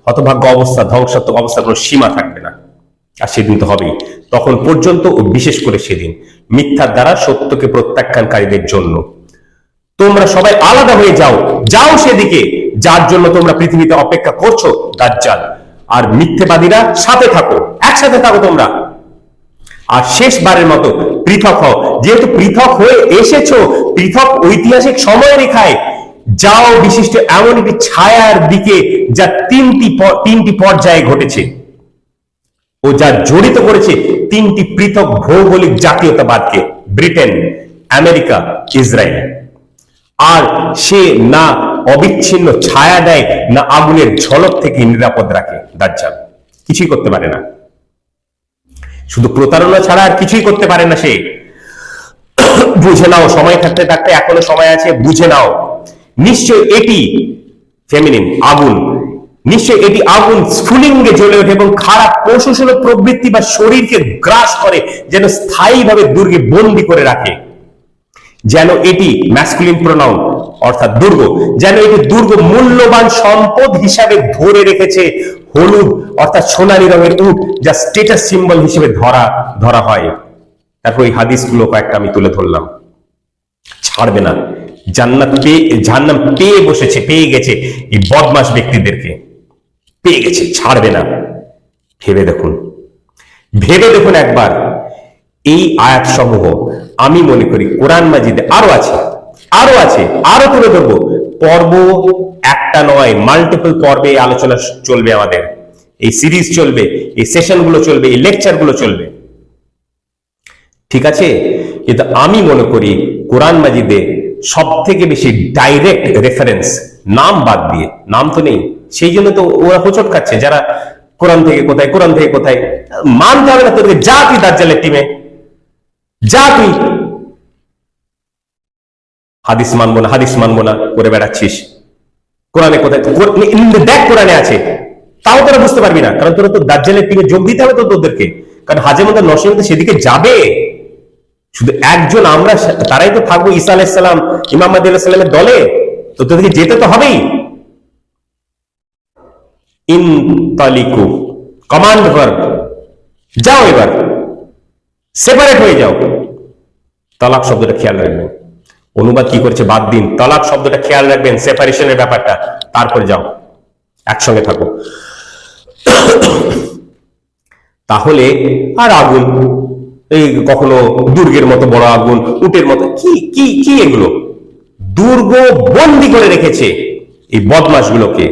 Speaker 1: হতভাগ্য অবস্থা, ধ্বংসাত্মক অবস্থার কোনো সীমা থাকবে না। আর সেদিন তো হবেই, তখন পর্যন্ত ও বিশেষ করে সেদিন মিথ্যার দ্বারা সত্যকে প্রত্যাখ্যানকারীদের জন্য। তোমরা সবাই আলাদা হয়ে যাও, যাও সেদিকে যার জন্য তোমরা পৃথিবীতে অপেক্ষা করছো, দাজ্জাল। আর মিথ্যেবাদীরা সাথে থাকো, একসাথে থাকো তোমরা। আর শেষবারের মতো পৃথক হও, যেহেতু পৃথক হয়ে এসেছো, পৃথক ঐতিহাসিক সময় রেখায় যাও বিশিষ্ট এমন একটি ছায়ার দিকে যা তিনটি পর্যায়ে ঘটেছে, ও যা জড়িত করেছে 3টি পৃথক ভৌগোলিক জাতীয়তাবাদকে, ব্রিটেন, আমেরিকা, ইসরায়েল। আর সে না অবিচ্ছিন্ন ছায়া দেয়, না আগুনের ঝলক থেকে নিরাপদ রাখে। দাজ্জাল কিছুই করতে পারে না, শুধু প্রতারণা ছাড়া আর কিছুই করতে পারে না সে। বুঝে নাও, সময় থাকতে থাকতে এখনো সময় আছে, বুঝে নাও। নিশ্চয় এটি ফেমিনিন আগুন, নিশ্চয় এটি আগুন স্ফুলিঙ্গে জ্বলে ওঠে এবং খারাপ পশুসুলভ প্রবৃত্তি বা শরীরকে গ্রাস করে, যেন স্থায়ীভাবে দুর্গে বন্দী করে রাখে। যেন এটি ম্যাসকুলিন প্রোনাউন অর্থাৎ দুর্গ, যেন এটি দুর্গ মূল্যবান সম্পদ হিসাবে ধরে রেখেছে হলুদ অর্থাৎ সোনালী রঙের উট, যা স্টেটাস সিম্বল হিসেবে ধরা হয়। তারপর এই হাদিসগুলো কয়েকটা আমি তুলে ধরলাম, ছাড়বে না। জান্নাত পেয়ে জাহান্নাম পেয়ে বসেছে, পেয়ে গেছে এই বদমাশ ব্যক্তিদেরকে, পেয়ে গেছে, ছাড়বে না। ভেবে দেখুন, ভেবে দেখুন একবার। এই আয়াত সমূহ আমি মনে করি কোরআন মাজিদে আরো আছে, আরো আছে, আরো তুলে ধরবো। পর্ব একটা নয়, মাল্টিপল পর্বে এই আলোচনা চলবে, আমাদের এই সিরিজ চলবে, এই সেশন গুলো চলবে, এই লেকচার গুলো চলবে, ঠিক আছে? কিন্তু আমি মনে করি কোরআন মাজিদে সব থেকে বেশি ডাইরেক্ট রেফারেন্স, নাম বাদ দিয়ে, নাম তো নেই, সেই জন্য তো ওরা হোঁচট খাচ্ছে, যারা কোরআন থেকে কোথায়, কোরআন থেকে কোথায়। মানতে হবে না তোদেরকে, যা তুই দাজ্জালের টিমে, যা তুই হাদিস মানবো না, হাদিস মানবো না করে বেড়াচ্ছিস। কোরআনে কোথায় দেখ, কোরআনে আছে, তাও তোরা বুঝতে পারবি না, কারণ তোরা তো দাজ্জালের টিমে যোগ দিতে হবে তো তোদেরকে, কারণ হাজেমুল্লাহ নসীম তো সেদিকে যাবে। শুধু একজন আমরা, তারাই তো থাকবো ঈসা আলাইহিসসালাম, ইমাম মাহদী আলাইহিস সালামের দলে, তো তোদেরকে যেতে তো হবেই। ইনতালিকু, কমান্ড ভার্ব, যাও এবার, সেপারেট হয়ে যাও। তালাক শব্দটা খেয়াল রাখবেন, অনুবাদ কি করছে বাদ দিন, তালাক শব্দটা খেয়াল রাখবেন, সেপারেশনের ব্যাপারটা, তারপরে যাও, একসঙ্গে থাকো। তাহলে আর আগুন, এই কখনো দুর্গের মতো বড় আগুন, উটের মতো, কি কি কি এগুলো, দুর্গ বন্দি করে রেখেছে এই বদমাশগুলোকে।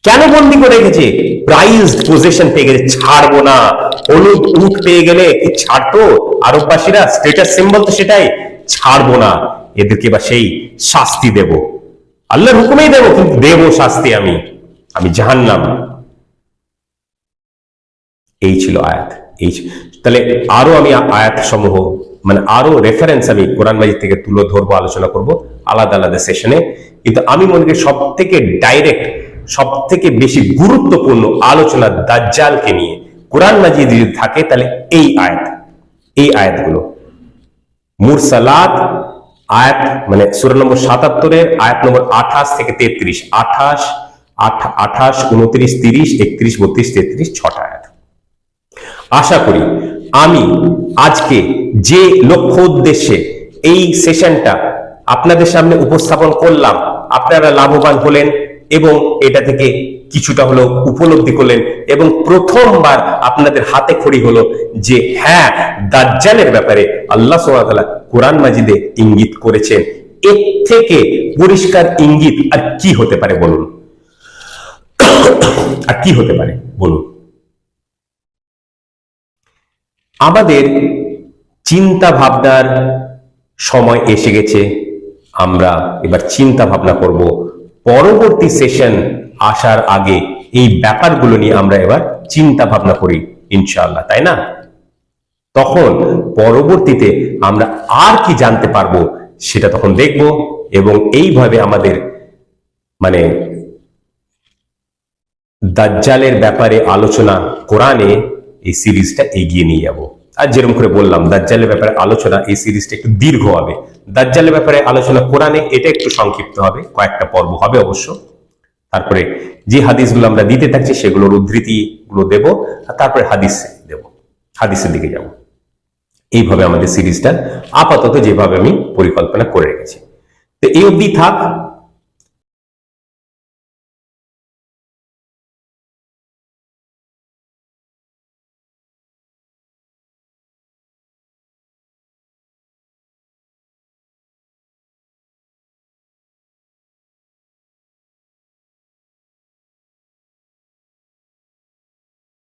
Speaker 1: কেন বন্দি করে রেখেছে? প্রাইজড পজিশন পেয়ে গেলে ছাড়বো না। হলুদ উট পেয়ে গেলে কি ছাড়তো আরববাসীরা? স্টেটাস সিম্বল তো সেটাই, ছাড়বো না এদেরকে, বা সেই শাস্তি দেব, আল্লাহর হুকুমেই দেব, কিন্তু দেব শাস্তি আমি, আমি জাহান্নাম। এই ছিল আয়াত। এই তাহলে আরো আমি আয়াত সমূহ, মানে আরো রেফারেন্স আমি কোরআন মাজিদ থেকে তুলে ধরবো, আলোচনা করব আলাদা আলাদা সেশনে। কিন্তু আমি মনে করি সব থেকে ডাইরেক্ট, সব থেকে বেশি গুরুত্বপূর্ণ আলোচনা দাজ্জালকে নিয়ে কোরআন মাজিদ যদি থাকে, তাহলে এই আয়াত, এই আয়াতগুলো মুরসালাত আয়াত, মানে সূরা নম্বর ৭৭-এর আয়াত নম্বর ২৮ থেকে ৩৩, ২৮, ২৮, ২৯, ৩০, ৩১, ৩২, ৩৩, ৬টা আয়াত। আশা করি আমি আজকে যে লক্ষ্য উদ্দেশ্যে এই সেশনটা আপনাদের সামনে উপস্থাপন করলাম, আপনারা লাভবান হলেন এবং এটা থেকে কিছুটা হলেও উপলব্ধি করলেন, এবং প্রথমবার আপনাদের হাতে খড়ি হলো যে হ্যাঁ, দাজ্জালের ব্যাপারে আল্লাহ সুবহানাহু ওয়া তাআলা কোরআন মাজিদে ইঙ্গিত করেছেন। এর থেকে পরিষ্কার ইঙ্গিত আর কি হতে পারে বলুন? আর কি হতে পারে বলুন? আমাদের চিন্তা ভাবনার সময় এসে গেছে। আমরা এবার চিন্তা ভাবনা করব, পরবর্তী সেশন আসার আগে এই ব্যাপারগুলো নিয়ে আমরা এবার চিন্তা ভাবনা করি ইনশাআল্লাহ, তাই না? তখন পরবর্তীতে আমরা আর কি জানতে পারবো সেটা তখন দেখব, এবং এইভাবে আমাদের মানে দাজ্জালের ব্যাপারে আলোচনা কোরআনে এই সিরিজটা এগিয়ে নিয়ে যাব। আর যেরকম করে বললাম, দাজ্জালের ব্যাপারে আলোচনা এই সিরিজটা একটু দীর্ঘ হবে, দাজ্জালের ব্যাপারে আলোচনা কোরআনে এটা একটু সংক্ষিপ্ত হবে, কয়েকটা পর্ব হবে অবশ্য। তারপরে যে হাদিসগুলো আমরা দিতে থাকছি সেগুলোর উদ্ধৃতি গুলো দেব, আর তারপরে হাদিস দেব, হাদিসের দিকে যাব। এইভাবে আমাদের সিরিজটা আপাতত যেভাবে আমি পরিকল্পনা করে রেখেছি। তো এই অবধি থাক।